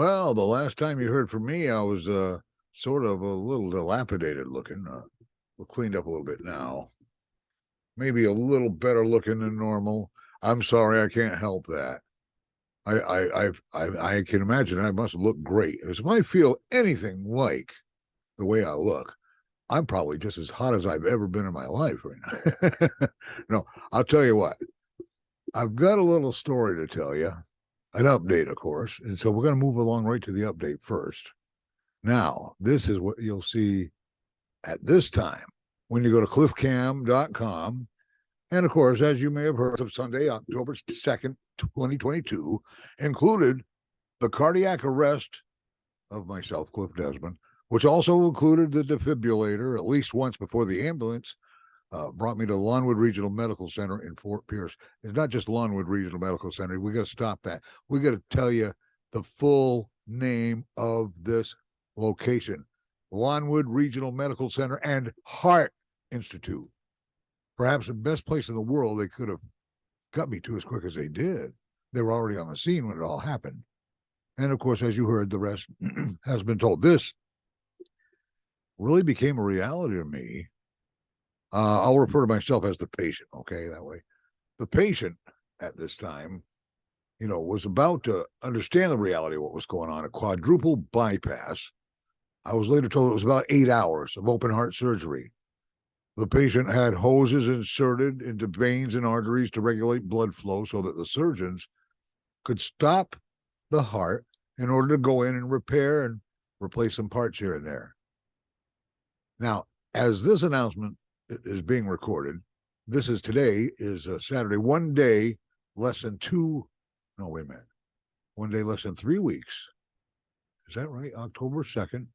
Well, the last time you heard from me, I was sort of a little dilapidated looking. We're cleaned up a little bit now. Maybe a little better looking than normal. I'm sorry, I can't help that. I can imagine I must look great. Because if I feel anything like the way I look, I'm probably just as hot as I've ever been in my life right now. No, I'll tell you what. I've got a little story to tell you, an update, of course. And so we're going to move along right to the update first. Now, this is what you'll see at this time when you go to clifcam.com. And of course, as you may have heard, of Sunday, October 2nd, 2022, included the cardiac arrest of myself, Clf Desmond, which also included the defibrillator at least once before the ambulance brought me to Lawnwood Regional Medical Center in Fort Pierce. It's not just Lawnwood Regional Medical Center. We got to stop that. We got to tell you the full name of this location: Lawnwood Regional Medical Center and Heart Institute. Perhaps the best place in the world they could have got me to as quick as they did. They were already on the scene when it all happened. And of course, as you heard, the rest has been told. This really became a reality to me. I'll refer to myself as the patient, okay, that way. The patient at this time, was about to understand the reality of what was going on. A quadruple bypass. I was later told it was about 8 hours of open heart surgery. The patient had hoses inserted into veins and arteries to regulate blood flow so that the surgeons could stop the heart in order to go in and repair and replace some parts here and there. Now, as this announcement is being recorded, this is today is Saturday, 1 day less than 1 day less than 3 weeks. Is that right? October 2nd.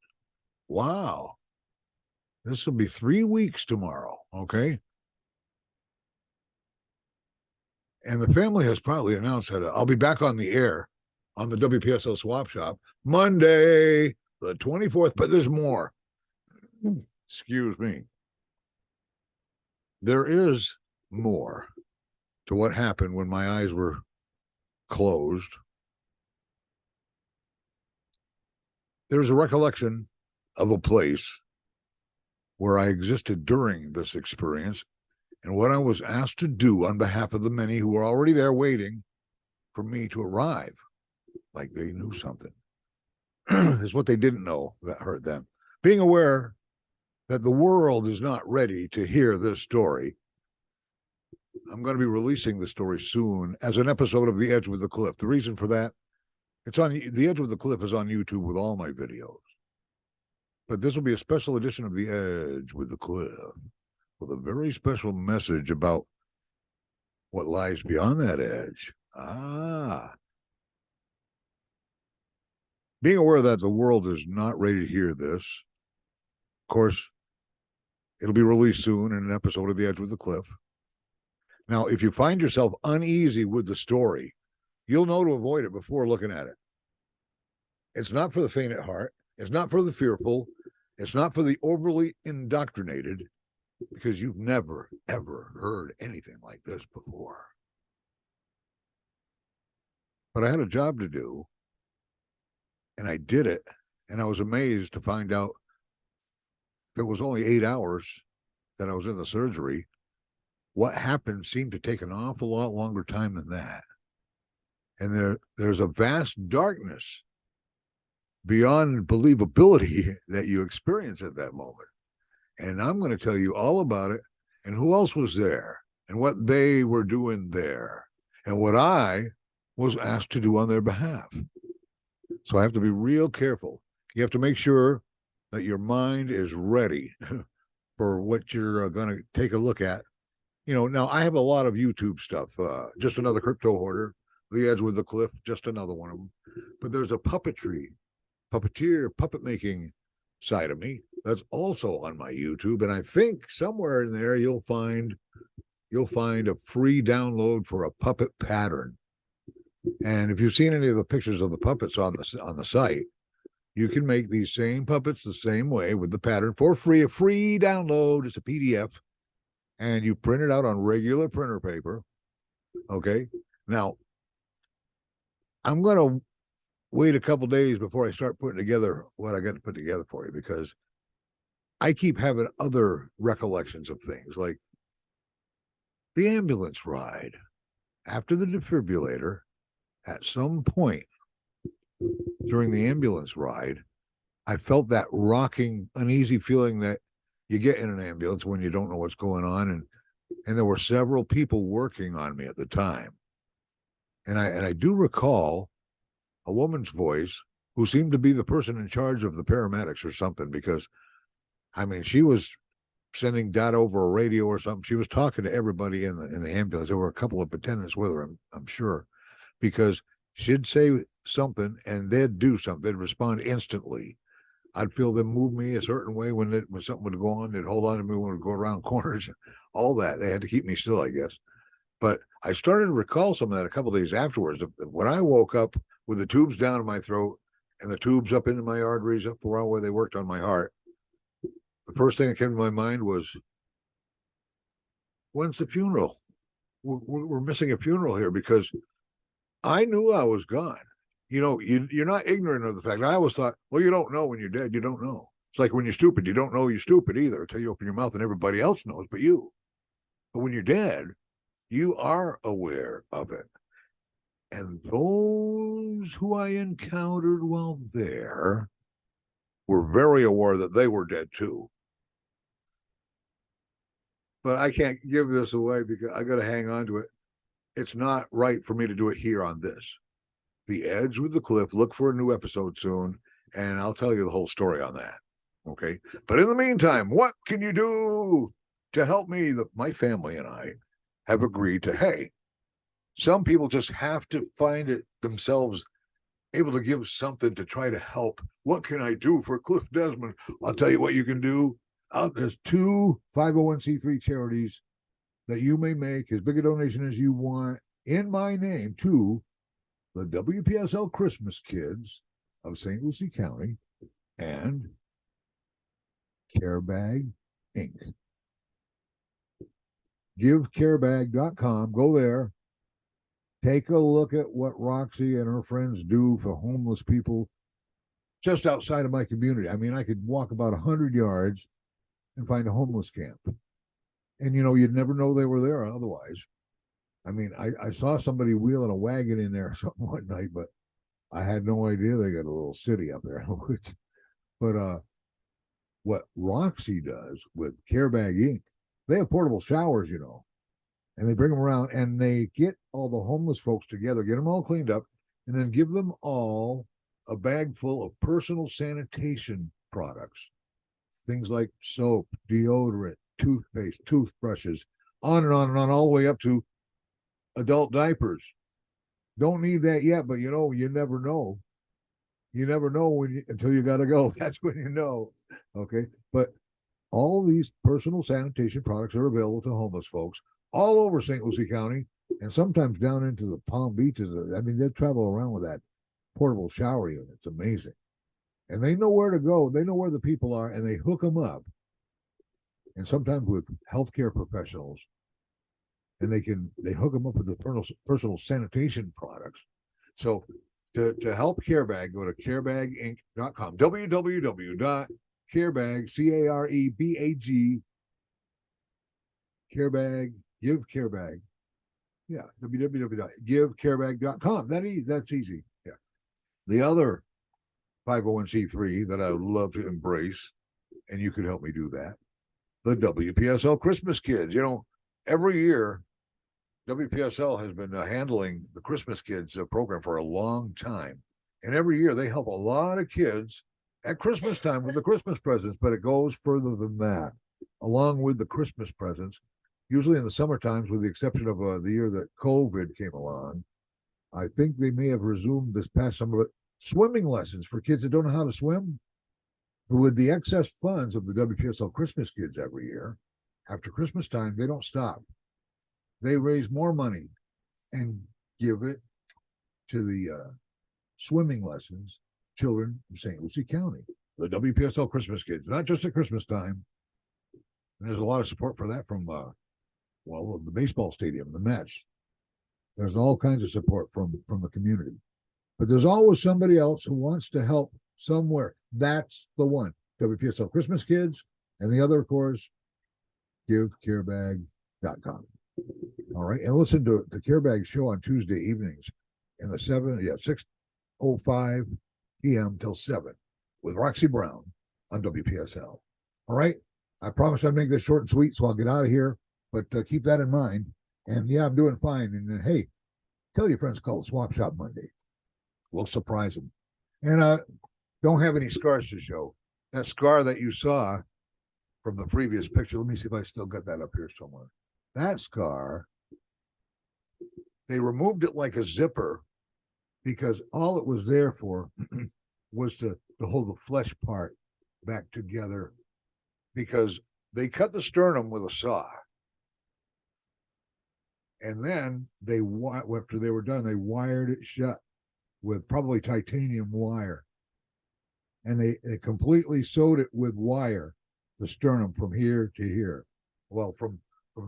Wow. This will be 3 weeks tomorrow, okay? And the family has probably announced that I'll be back on the air on the WPSL Swap Shop Monday, the 24th, but there's more. Excuse me. There is more to what happened when my eyes were closed. There's a recollection of a place where I existed during this experience and what I was asked to do on behalf of the many who were already there waiting for me to arrive, like they knew something. Is what they didn't know that hurt them. Being aware that the world is not ready to hear this story, I'm going to be releasing the story soon as an episode of The Edge with the Cliff. The reason for that, it's on The Edge with the Cliff is on YouTube with all my videos. But this will be a special edition of The Edge with the Cliff with a very special message about what lies beyond that edge. Being aware that the world is not ready to hear this, of course, it'll be released soon in an episode of The Edge with the Cliff. Now, if you find yourself uneasy with the story, you'll know to avoid it before looking at it. It's not for the faint at heart. It's not for the fearful. It's not for the overly indoctrinated, because you've never, ever heard anything like this before. But I had a job to do, and I did it, and I was amazed to find out it was only 8 hours that I was in the surgery. What happened seemed to take an awful lot longer time than that. And there's a vast darkness beyond believability that you experience at that moment. And I'm going to tell you all about it and who else was there and what they were doing there and what I was asked to do on their behalf. So I have to be real careful. You have to make sure that your mind is ready for what you're going to take a look at. Now I have a lot of YouTube stuff. Just Another Crypto Hoarder, The Edge with the Cliff, just another one of them. But there's a puppet making side of me that's also on my YouTube, and I think somewhere in there you'll find a free download for a puppet pattern. And if you've seen any of the pictures of the puppets on the site, you can make these same puppets the same way with the pattern for free. A free download. It's a PDF, and you print it out on regular printer paper. Okay. Now, I'm going to wait a couple days before I start putting together what I got to put together for you, because I keep having other recollections of things like the ambulance ride after the defibrillator. At some point during the ambulance ride, I felt that rocking, uneasy feeling that you get in an ambulance when you don't know what's going on. And there were several people working on me at the time. And I do recall a woman's voice who seemed to be the person in charge of the paramedics or something, because I mean, she was sending data over a radio or something. She was talking to everybody in the ambulance. There were a couple of attendants with her, I'm sure, because she'd say something and they'd do something. They'd respond instantly. I'd feel them move me a certain way when something would go on. They'd hold on to me when it would go around corners, all that. They had to keep me still, I guess. But I started to recall some of that a couple of days afterwards. When I woke up with the tubes down in my throat and the tubes up into my arteries, up around where they worked on my heart, the first thing that came to my mind was, when's the funeral? We're missing a funeral here, because I knew I was gone. You know, you're not ignorant of the fact. I always thought, well, you don't know when you're dead. You don't know. It's like when you're stupid, you don't know you're stupid either until you open your mouth and everybody else knows but you. But when you're dead, you are aware of it. And those who I encountered while there were very aware that they were dead too. But I can't give this away because I got to hang on to it. It's not right for me to do it here on this. The Edge with the Cliff. Look for a new episode soon, and I'll tell you the whole story on that. Okay. But in the meantime, what can you do to help me? My family and I have agreed to, hey, some people just have to find it themselves able to give something to try to help. What can I do for Clf Desmond? I'll tell you what you can do. There's 2 501c3 charities that you may make as big a donation as you want in my name to the WPSL Christmas Kids of St. Lucie County and CareBag Inc. GiveCareBag.com. Go there. Take a look at what Roxy and her friends do for homeless people just outside of my community. I mean, I could walk about 100 yards and find a homeless camp. And, you know, you'd never know they were there otherwise. I mean, I saw somebody wheeling a wagon in there or something one night, but I had no idea they got a little city up there. But what Roxy does with CareBag Inc., they have portable showers, you know, and they bring them around and they get all the homeless folks together, get them all cleaned up, and then give them all a bag full of personal sanitation products. Things like soap, deodorant, toothpaste, toothbrushes, on and on and on, all the way up to adult diapers. Don't need that yet, but you know, you never know. You never know until you got to go. That's when you know. Okay. But all these personal sanitation products are available to homeless folks all over St. Lucie County and sometimes down into the Palm Beaches. I mean, they travel around with that portable shower unit. It's amazing. And they know where to go. They know where the people are, and they hook them up. And sometimes with healthcare professionals, and they hook them up with the personal sanitation products. So to help CareBag, go to carebaginc.com, www.carebag, CareBag, CareBag, give CareBag. Yeah, www.givecarebag.com. That's easy. Yeah. The other 501c3 that I would love to embrace, and you could help me do that, the WPSL Christmas Kids. You know, every year, WPSL has been handling the Christmas Kids program for a long time. And every year they help a lot of kids at Christmas time with the Christmas presents, but it goes further than that. Along with the Christmas presents, usually in the summer times, with the exception of the year that COVID came along, I think they may have resumed this past summer swimming lessons for kids that don't know how to swim. With the excess funds of the WPSL Christmas Kids every year, after Christmas time, they don't stop. They raise more money and give it to the swimming lessons children in St. Lucie County. The WPSL Christmas Kids, not just at Christmas time. And there's a lot of support for that from, the baseball stadium, the Mets. There's all kinds of support from the community. But there's always somebody else who wants to help somewhere. That's the one. WPSL Christmas Kids, and the other, of course, givecarebag.com. All right. And listen to the Carebag show on Tuesday evenings in the 6:05 p.m. till 7 with Roxy Brown on WPSL. All right. I promise I'd make this short and sweet, so I'll get out of here. But keep that in mind. And yeah, I'm doing fine. And hey, tell your friends to call the Swap Shop Monday. We'll surprise them. And don't have any scars to show. That scar that you saw from the previous picture, let me see if I still got that up here somewhere. That scar, they removed it like a zipper because all it was there for was to hold the flesh part back together, because they cut the sternum with a saw. And then after they were done, they wired it shut with probably titanium wire. And they completely sewed it with wire, the sternum from here to here. Well, from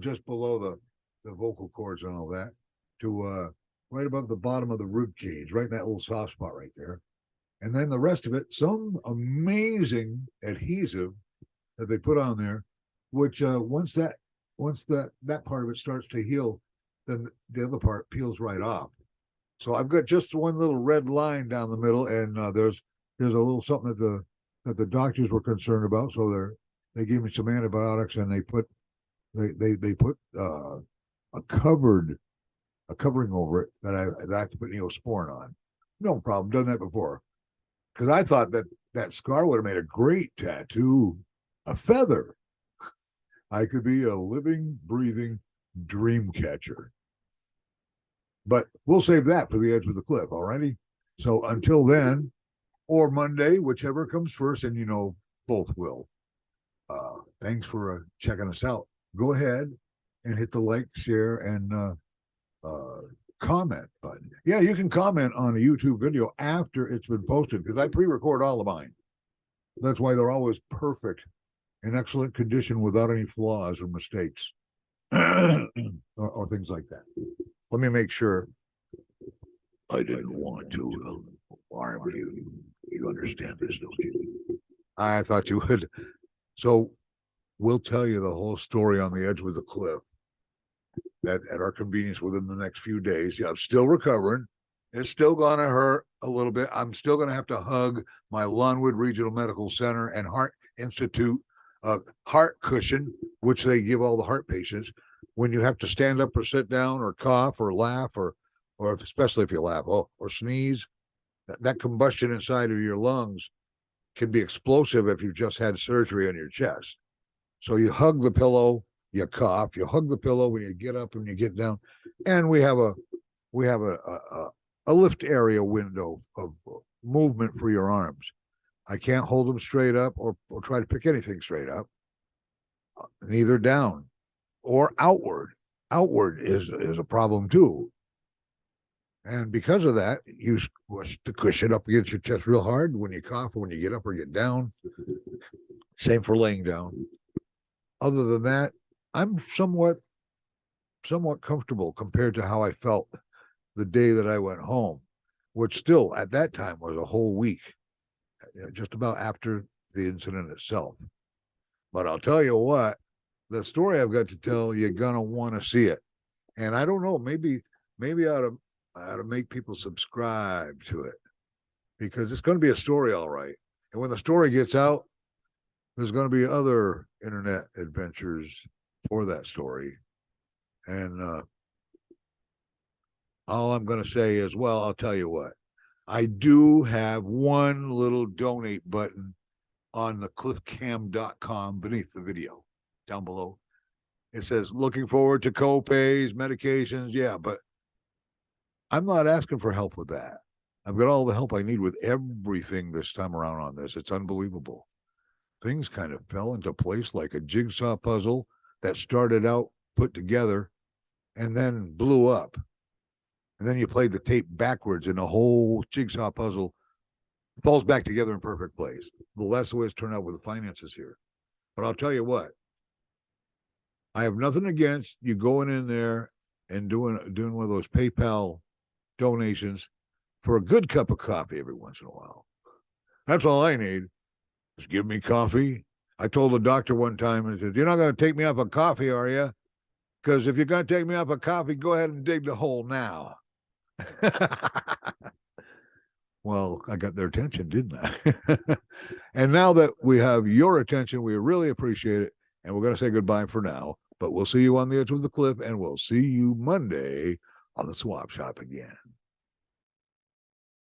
just below the vocal cords and all that to right above the bottom of the rib cage, right in that little soft spot right there. And then the rest of it, some amazing adhesive that they put on there, which once that part of it starts to heal, then the other part peels right off. So I've got just one little red line down the middle, and there's a little something that the doctors were concerned about. So they gave me some antibiotics, and they put a covering over it that I have to put Neosporin on. No problem, done that before. Because I thought that scar would have made a great tattoo, a feather. I could be a living, breathing dream catcher. But we'll save that for the edge of the cliff, all righty? So until then, or Monday, whichever comes first, and both will. Thanks for checking us out. Go ahead and hit the like, share, and comment button. Yeah, you can comment on a YouTube video after it's been posted, because I pre-record all of mine. That's why they're always perfect, in excellent condition, without any flaws or mistakes or things like that. Let me make sure. I didn't want to alarm you. You understand this, don't you? I thought you would. So we'll tell you the whole story on the edge of the cliff at our convenience within the next few days. Yeah, I'm still recovering. It's still going to hurt a little bit. I'm still going to have to hug my Lawnwood Regional Medical Center and Heart Institute heart cushion, which they give all the heart patients when you have to stand up or sit down or cough or laugh or especially if you laugh or sneeze. That combustion inside of your lungs can be explosive if you've just had surgery on your chest. So you hug the pillow, you cough, you hug the pillow when you get up and you get down. And we have a lift area window of movement for your arms. I can't hold them straight up or try to pick anything straight up, neither down or outward. Outward is a problem too. And because of that, you squish the cushion up against your chest real hard when you cough or when you get up or get down. Same for laying down. Other than that, I'm somewhat comfortable compared to how I felt the day that I went home, which still at that time was a whole week, just about after the incident itself. But I'll tell you what, the story I've got to tell, you're gonna want to see it. And I don't know, maybe I ought to make people subscribe to it, because it's going to be a story, all right. And when the story gets out, there's going to be other internet adventures for that story. And all I'm going to say is, well, I'll tell you what, I do have one little donate button on the clifcam.com beneath the video down below. It says, looking forward to co-pays, medications. Yeah, but I'm not asking for help with that. I've got all the help I need with everything this time around on this. It's unbelievable. Things kind of fell into place like a jigsaw puzzle that started out put together and then blew up. And then you played the tape backwards and the whole jigsaw puzzle falls back together in perfect place. Well, that's the way it's turned out with the finances here. But I'll tell you what, I have nothing against you going in there and doing one of those PayPal donations for a good cup of coffee every once in a while. That's all I need. Just give me coffee. I told the doctor one time, and said, "You're not going to take me off of coffee, are you? Because if you're going to take me off of coffee, go ahead and dig the hole now." Well, I got their attention, didn't I? And now that we have your attention, we really appreciate it. And we're going to say goodbye for now. But we'll see you on the edge of the cliff, and we'll see you Monday on the Swap Shop again.